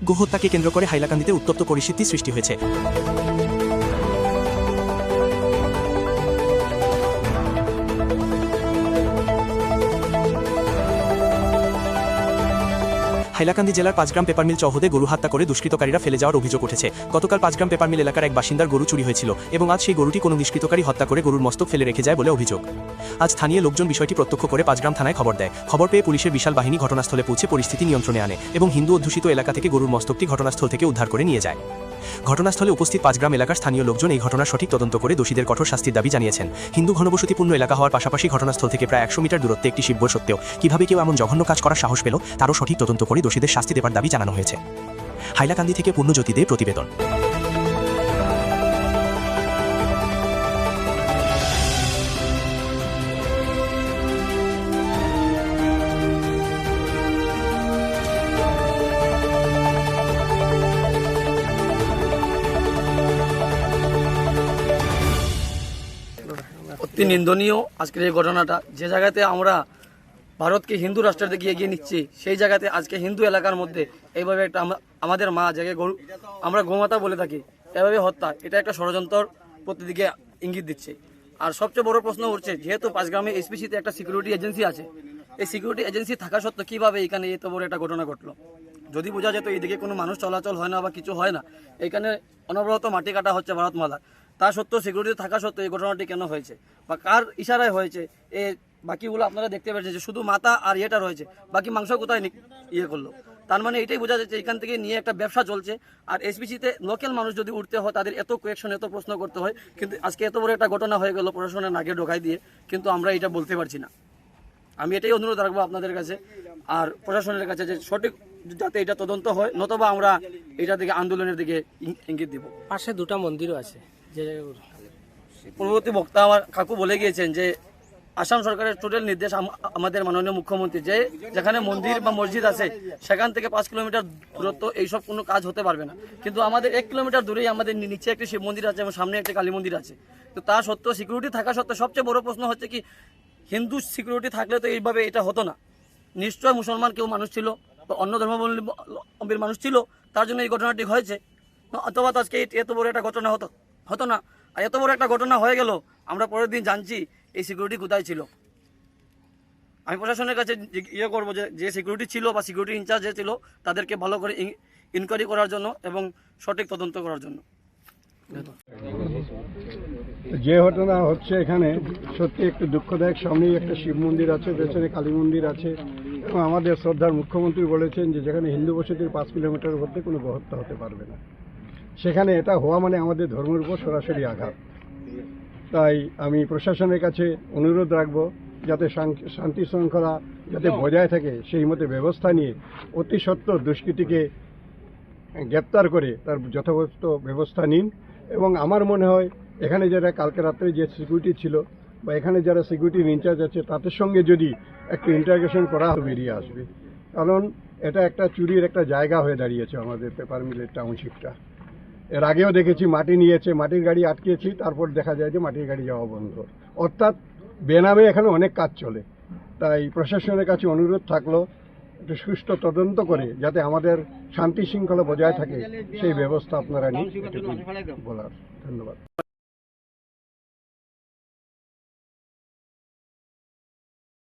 গোহত্যাকে কেন্দ্র করে হাইলাকান্দিতে উত্তপ্ত পরিস্থিতি সৃষ্টি হয়েছে। হাইলাকান্দি জেলার পাঁচগ্রাম পেপারমিল চৌহদে গরু হত্যা করে দুষ্কৃতকারীরা ফেলে যাওয়ার অভিযোগ উঠেছে। গতকাল পাঁচগ্রাম পেপারমিল এলাকার এক বাসিন্দার গরু চুরি হয়েছিল এবং আজ সেই গরুটি কোনো দুষ্কৃতকারী হত্যা করে গরুর মস্তক ফেলে রেখে যায় বলে অভিযোগ। আজ স্থানীয় লোকজন বিষয়টি প্রত্যক্ষ করে পাঁচগ্রাম থানায় খবর দেয়। খবর পেয়ে পুলিশের বিশাল বাহিনী ঘটনাস্থলে পৌঁছে পরিস্থিতি নিয়ন্ত্রণে আনে এবং হিন্দু অধ্যুষিত এলাকা থেকে গরুর মস্তকটি ঘটনাস্থল থেকে উদ্ধার করে নিয়ে যায়। ঘটনাস্থলে উপস্থিত পাঁচগ্রাম এলাকার স্থানীয় লোকজন এই ঘটনার সঠিক তদন্ত করে দোষীদের কঠোর শাস্তির দাবি জানিয়েছেন। হিন্দু ঘনবসতিপূর্ণ এলাকা হওয়ার পাশাপাশি ঘটনাস্থল থেকে প্রায় 100 মিটার দূরত্বে একটি শিববোর সত্ত্বেও কিভাবে কেউ এমন জঘন্য কাজ করার সাহস পেল তারও সঠিক তদন্ত করে দোষীদের শাস্তি দেবার দাবি জানানো হয়েছে। হাইলাকান্দি থেকে পূর্ণজ্যোতি দে প্রতিবেদন। অতি নিন্দনীয় আজকের এই ঘটনাটা। যে জায়গাতে আমরা ভারতকে হিন্দু রাষ্ট্রের দিকে এগিয়ে নিচ্ছি, সেই জায়গাতে আজকে হিন্দু এলাকার মধ্যে এইভাবে একটা আমাদের মা জায়গায় গরু আমরা গোমাতা বলে থাকি, এভাবে হত্যা, এটা একটা ষড়যন্ত্র প্রতিদিকে ইঙ্গিত দিচ্ছে। আর সবচেয়ে বড় প্রশ্ন উঠছে, যেহেতু পাঁচগ্রামে এসপিসিতে একটা সিকিউরিটি এজেন্সি আছে, এই সিকিউরিটি এজেন্সি থাকা সত্ত্বেও কীভাবে এখানে এত বড় একটা ঘটনা ঘটলো? যদি বোঝা যেত এইদিকে কোনো মানুষ চলাচল হয় না বা কিছু হয় না, এখানে অনবরত মাটি কাটা হচ্ছে ভারতমালা, তা সত্ত্বেও সিকিউরিটি থাকা সত্ত্বেও এই ঘটনাটি কেন হয়েছে বা কার ইশারায় হয়েছে? এ বাকিগুলো আপনারা দেখতে পাচ্ছেন যে শুধু মাথা আর ইয়েটা রয়েছে, বাকি মাংস কোথায় ইয়ে করলো? তার মানে এটাই বোঝা যাচ্ছে এখান থেকে নিয়ে একটা ব্যবসা চলছে। আর এসপিসিতে লোকাল মানুষ যদি উঠতে হয়, তাদের এত কোয়েকশন, এত প্রশ্ন করতে হয়, কিন্তু আজকে এত বড় একটা ঘটনা হয়ে গেল প্রশাসনের নাকে ঢোকাই দিয়ে, কিন্তু আমরা এটা বলতে পারছি না। আমি এটাই অনুরোধ রাখবো আপনাদের কাছে আর প্রশাসনের কাছে যে সঠিক যাতে এটা তদন্ত হয়, নতবা আমরা এটা দিকে আন্দোলনের দিকে ইঙ্গিত দিব। পাশে দুটো মন্দিরও আছে। যে পূর্ববর্তী বক্তা আমার কাকু বলে গিয়েছেন যে আসাম সরকারের টোটাল নির্দেশ আমাদের মাননীয় মুখ্যমন্ত্রী, যে যেখানে মন্দির বা মসজিদ আছে সেখান থেকে 5 কিলোমিটার দূরত্ব এইসব কোনো কাজ হতে পারবে না। কিন্তু আমাদের 1 কিলোমিটার দূরেই আমাদের নিচে একটি শিব মন্দির আছে এবং সামনে একটি কালী মন্দির আছে। তো তা সত্ত্বেও সিকিউরিটি থাকা সত্ত্বেও সবচেয়ে বড় প্রশ্ন হচ্ছে কি, হিন্দু সিকিউরিটি থাকলে তো এইভাবে এটা হতো না। নিশ্চয় মুসলমান কেউ মানুষ ছিল বা অন্য ধর্মাবলম্বীর মানুষ ছিল, তার জন্য এই ঘটনাটি হয়েছে, অথবা তো আজকে এত বড় একটা ঘটনা হতো না। আর এত বড় একটা ঘটনা হয়ে গেল, আমরা পরের দিন জানছি এই সিকিউরিটি কোথায় ছিল। আমি প্রশাসনের কাছে ইয়ে করবো যে সিকিউরিটি ছিল বা সিকিউরিটি ইনচার্জ যে ছিল, তাদেরকে ভালো করে ইনকোয়ারি করার জন্য এবং সঠিক তদন্ত করার জন্য। যে ঘটনা হচ্ছে এখানে সত্যি একটু দুঃখদায়ক। সামনেই একটা শিব মন্দির আছে, পেছনে কালী মন্দির আছে এবং আমাদের শ্রদ্ধার মুখ্যমন্ত্রী বলেছেন যে যেখানে হিন্দু বসতির 5 কিলোমিটার মধ্যে কোনো গহত্যা হতে পারবে না, সেখানে এটা হওয়া মানে আমাদের ধর্মের উপর সরাসরি আঘাত। তাই আমি প্রশাসনের কাছে অনুরোধ রাখবো যাতে শান্তি শৃঙ্খলা যাতে বজায় থাকে, সেই মতো ব্যবস্থা নিয়ে অতি সত্বর দুষ্কৃতীকে গ্রেপ্তার করে তার যথাযথ ব্যবস্থা নিন। এবং আমার মনে হয় এখানে যারা কালকে রাত্রে যে সিকিউরিটি ছিল বা এখানে যারা সিকিউরিটির ইনচার্জ আছে, তাদের সঙ্গে যদি একটু ইন্টারগ্রেশন করা বেরিয়ে আসবে, কারণ এটা একটা চুরির একটা জায়গা হয়ে দাঁড়িয়েছে আমাদের পেপার মিলের টাউনশিপটা। এর আগেও দেখেছি মাটি নিয়েছে, মাটির গাড়ি আটকেছি, তারপর দেখা যায় যে মাটির গাড়ি যাওয়া বন্ধ, অর্থাৎ বেনামে এখানে অনেক কাজ চলে। তাই প্রশাসনের কাছে অনুরোধ থাকলো একটু সুষ্ঠু তদন্ত করে যাতে আমাদের শান্তি শৃঙ্খলা বজায় থাকে, সেই ব্যবস্থা আপনারা নিন, এটুকুই বলার। ধন্যবাদ।